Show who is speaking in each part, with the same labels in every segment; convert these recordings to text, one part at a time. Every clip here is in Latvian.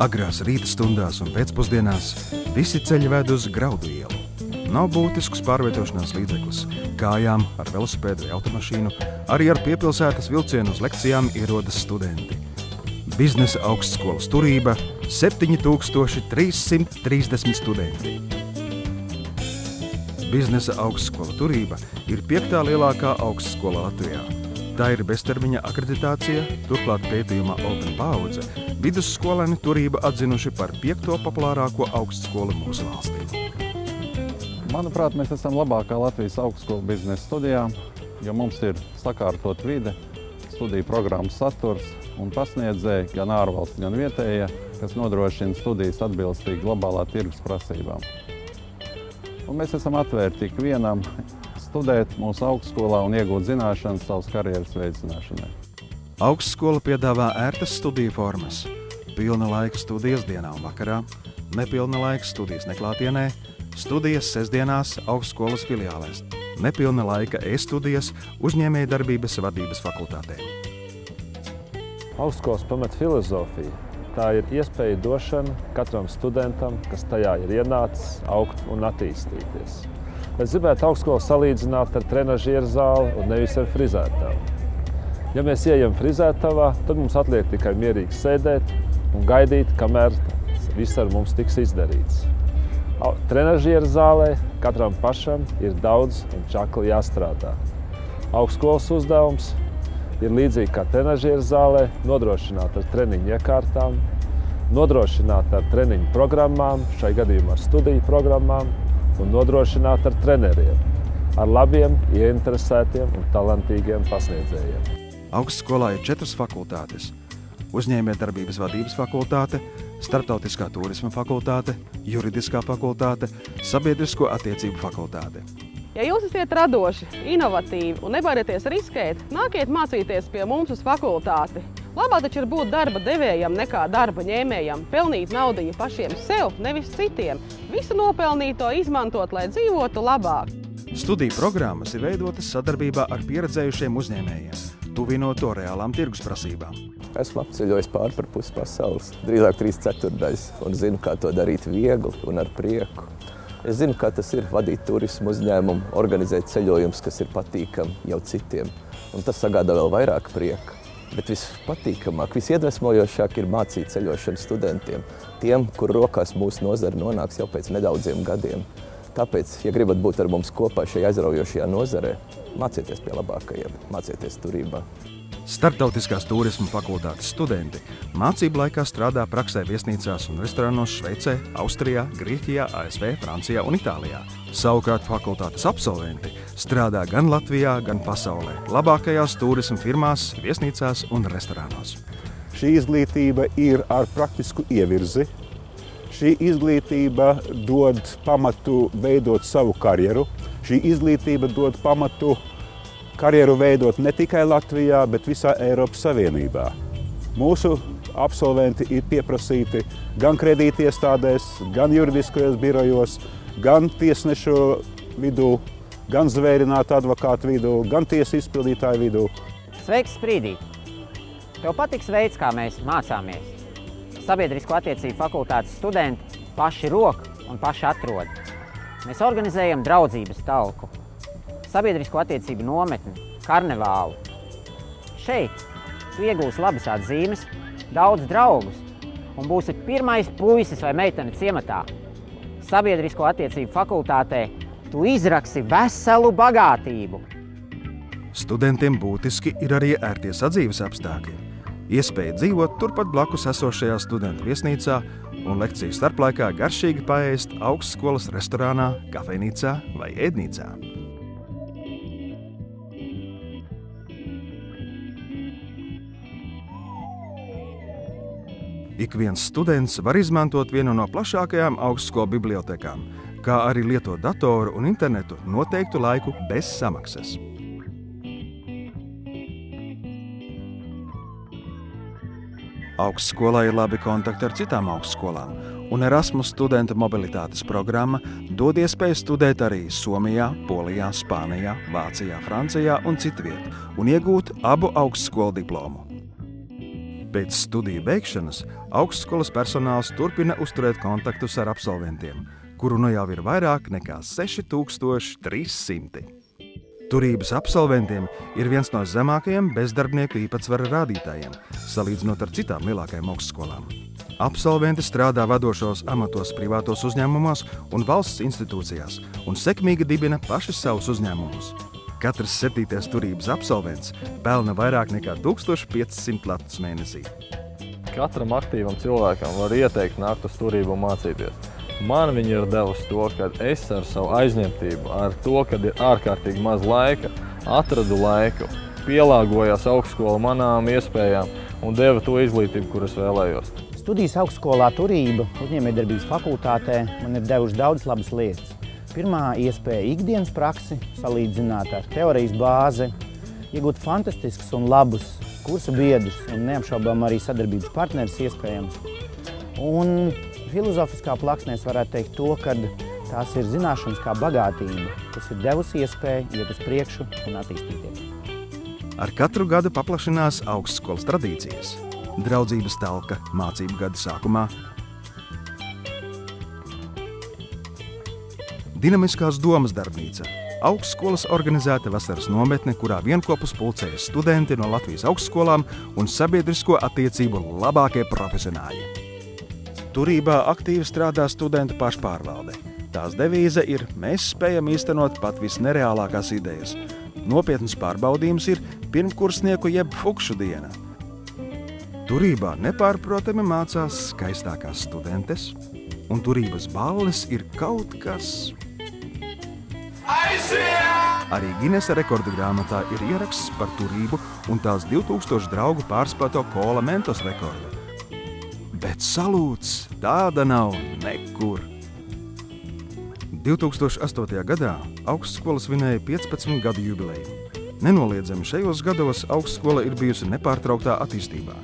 Speaker 1: Agrās rīta stundās un pēcpusdienās visi ceļi ved uz Graudu ielu. Nav būtisks pārvietošanās līdzeklis. Kājām, ar velosipēdu vai automašīnu, arī ar piepilsētas vilcienu uz lekcijām ierodas studenti. Biznesa augstskolas Turība – 7330 studenti. Biznesa augstskola Turība ir 5. lielākā augstskola Latvijā. Tā ir beztermiņa akreditācija, turklāt pētījumā Open paudze vidusskolēni Turība atzinuši par 5. populārāko augstskolu mūsu valstī.
Speaker 2: Manuprāt, mēs esam labākā Latvijas augstskola biznesa studijā, jo mums ir sakārtot vide, studiju programmas saturs un pasniedzēji gan ārvalsts, gan vietējie, kas nodrošina studijas atbilstīgi globālā tirgus prasībām. Un mēs esam atvērti ikvienam studēt mūsu augstskolā un iegūt zināšanas savas karjeras veicināšanai.
Speaker 1: Augstskola piedāvā ērtas studiju formas, pilna laika studijas dienā un vakarā, nepilna laika studijas neklātienē, studijas sestdienās augstskolas filiālēs, nepilna laika e-studijas uzņēmējdarbības vadības fakultātē.
Speaker 3: Augstskolas pamat filozofija – tā ir iespēja došana katram studentam, kas tajā ir ienācis, augt un attīstīties. Es gribētu augstskolu salīdzināt ar trenažieru zāli un nevis ar frizētavu. Ja mēs ieejam frizētavā, tad mums atliek tikai mierīgi sēdēt un gaidīt, kamēr viss ar mums tiks izdarīts. Trenažieru zālē katram pašam ir daudz un čakli jāstrādā. Augstskolas uzdevums ir līdzīgi kā trenažieru zālē nodrošināt ar treniņu iekārtām, nodrošināt ar treniņu programmām, šai gadījumā ar studiju programmām, un nodrošināt ar treneriem, ar labiem, ieinteresētiem un talantīgiem pasniedzējiem.
Speaker 1: Augstskolā ir 4 fakultātes – uzņēmējdarbības vadības fakultāte, starptautiskā turisma fakultāte, juridiskā fakultāte, sabiedrisko attiecību fakultāte.
Speaker 4: Ja jūs esat radoši, inovatīvi un nebaidieties riskēt, nākiet mācīties pie mums uz fakultāti. Labāk taču ir būt darba devējam nekā darba ņēmējam, pelnīt naudiņu pašiem sev, nevis citiem. Visu nopelnīto izmantot, lai dzīvotu labāk.
Speaker 1: Studiju programmas ir veidotas sadarbībā ar pieredzējušiem uzņēmējiem, tuvinot to reālām tirgus prasībām.
Speaker 5: Esmu apceļojis pāri par pusi pasaules, drīzāk 3/4, un zinu, kā to darīt viegli un ar prieku. Es zinu, kā tas ir vadīt turismu uzņēmumu, organizēt ceļojumus, kas ir patīkami jau citiem, un tas sagādā vēl vairāk prieka. Bet vispatīkamāk, visiedvesmojošāk ir mācīt ceļošanu studentiem, tiem, kur rokās mūsu nozara nonāks jau pēc nedaudziem gadiem. Tāpēc, ja gribat būt ar mums kopā šajā aizraujošajā nozarē, mācieties pie labākajiem, mācieties Turībā.
Speaker 1: Starptautiskās turisma fakultātes studenti mācību laikā strādā praksē viesnīcās un restorānos Šveicē, Austrijā, Grieķijā, ASV, Francijā un Itālijā. Savukārt fakultātes absolventi strādā gan Latvijā, gan pasaulē, labākajās turisma firmās, viesnīcās un restorānos.
Speaker 6: Šī izglītība ir ar praktisku ievirzi. Šī izglītība dod pamatu veidot savu karjeru. Šī izglītība dod pamatu karjeru veidot ne tikai Latvijā, bet visā Eiropas Savienībā. Mūsu absolventi ir pieprasīti gan kredītiestādēs, gan juridiskajos birojos, gan tiesnešu vidū, gan zvērinātu advokātu vidū, gan tiesu izpildītāju vidū.
Speaker 7: Sveiks, Sprīdī! Tev patiks veids, kā mēs mācāmies. Sabiedrisko attiecību fakultātes studenti paši rok un paši atrod. Mēs organizējam draudzības talku, sabiedrisko attiecību nometni, karnevālu. Šeit tu iegūsi labas atzīmes, daudz draugus un būsi pirmais puisis vai meitene ciematā. Sabiedrisko attiecību fakultātē tu izraksi veselu bagātību.
Speaker 1: Studentiem būtiski ir arī ērtie sadzīves apstākļi. Iespēja dzīvot turpat blakus esošajā studentu viesnīcā un lekciju starplaikā garšīgi paēst augstskolas restorānā, kafejnīcā vai ēdnīcā. Ik viens students var izmantot vienu no plašākajām augstskolu bibliotekām, kā arī lietot datoru un internetu noteiktu laiku bez samaksas. Augstskolā ir labi kontakti ar citām augstskolām, un Erasmus studenta mobilitātes programma dod iespēju studēt arī Somijā, Polijā, Spānijā, Vācijā, Francijā un citviet, un iegūt abu augstskolu diplomu. Pēc studiju beigšanas augstskolas personāls turpina uzturēt kontaktus ar absolventiem, kuru nu jau ir vairāk nekā 6300. Turības absolventiem ir viens no zemākajiem bezdarbnieku īpatsvara rādītājiem, salīdzinot ar citām lielākajām augstskolām. Absolventi strādā vadošos amatos privātos uzņēmumos un valsts institūcijās un sekmīgi dibina paši savus uzņēmumus. Katrs 7. turības absolvents pelna vairāk nekā 1500 latus mēnesī.
Speaker 3: Katram aktīvam cilvēkam var ieteikt nākt uz turību un mācīties. Man viņi ir devusi to, ka es ar savu aizņemtību, ar to, kad ir ārkārtīgi maz laika, atradu laiku, pielāgojos augstskolu manām iespējām un deva to izglītību, kuras vēlējos.
Speaker 8: Studijas augstskolā turība uzņēmējdarbības fakultātē man ir devuši daudz labas lietas. Pirmā iespēja ikdienas praksi, salīdzināt ar teorijas bāzi, iegūt fantastiskus un labus kursa biedrus un neapšaubām arī sadarbības partneris iespējams. Un filozofiskā plaksnēs varētu teikt to, ka tās ir zināšanas kā bagātība, kas ir devusi iespēju iet uz priekšu un attīstīties.
Speaker 1: Ar katru gadu paplašinās augstskolas tradīcijas. Draudzības telka mācību gada sākumā, Dinamiskās domas darbnīca, augstskolas organizēta vasaras nometne, kurā vienopus pulcējas studenti no Latvijas augstskolām un sabiedrisko attiecību labākie profesionāļi. Turībā aktīvi strādā studentu pašpārvalde. Tās devīze ir: mēs spējam īstenot pat visnereālākās idejas. Nopietns pārbaudījums ir pirmkursnieku jeb fukšu diena. Turībā nepārprotami mācās skaistākās studentes, un turības balles ir kaut kas. Arī Ginesa rekordu grāmatā ir ieraksts par turību un tās 2000 draugu pārspēto Kola Mentos rekordu. Bet salūts tāda nav nekur. 2008. gadā augstskola svinēja 15 gadu jubileju. Nenoliedzami šajos gados augstskola ir bijusi nepārtrauktā attīstībā.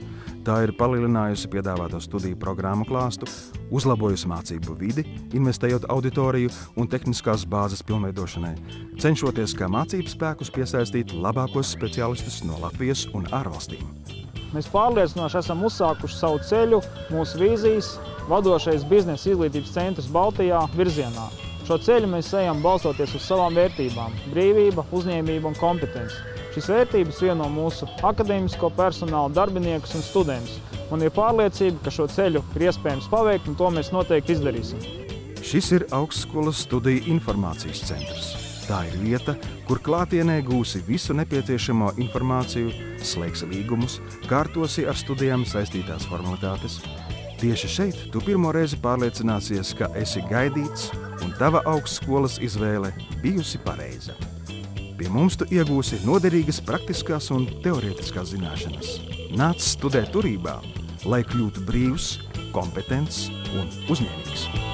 Speaker 1: Tā ir palielinājusi piedāvāto studiju programmu klāstu, uzlabojusi mācību vidi, investējot auditoriju un tehniskās bāzes pilnveidošanai, cenšoties kā mācību spēkus piesaistīt labākos speciālistus no Latvijas un ārvalstīm.
Speaker 9: Mēs pārliecinoši esam uzsākuši savu ceļu, mūsu vīzijas, vadošais biznesa izglītības centrs Baltijā virzienā. Šo ceļu mēs ejam balstoties uz savām vērtībām – brīvība, uzņēmība un kompetence. Šīs vērtības vieno mūsu akadēmisko personālu, darbiniekus un studentus. Man ir pārliecība, ka šo ceļu ir iespējams paveikt, un to mēs noteikti izdarīsim.
Speaker 1: Šis ir augstskolas studiju informācijas centrs. Tā ir vieta, kur klātienē gūsi visu nepieciešamo informāciju, slēgsi līgumus, kārtosi ar studijām saistītās formalitātes. Tieši šeit tu pirmo reizi pārliecināsies, ka esi gaidīts un tava augstskolas izvēle bijusi pareiza. Pie mums tu iegūsi noderīgas praktiskās un teorētiskās zināšanas. Nāc studēt turībā, lai kļūtu brīvs, kompetents un uzņēmīgs.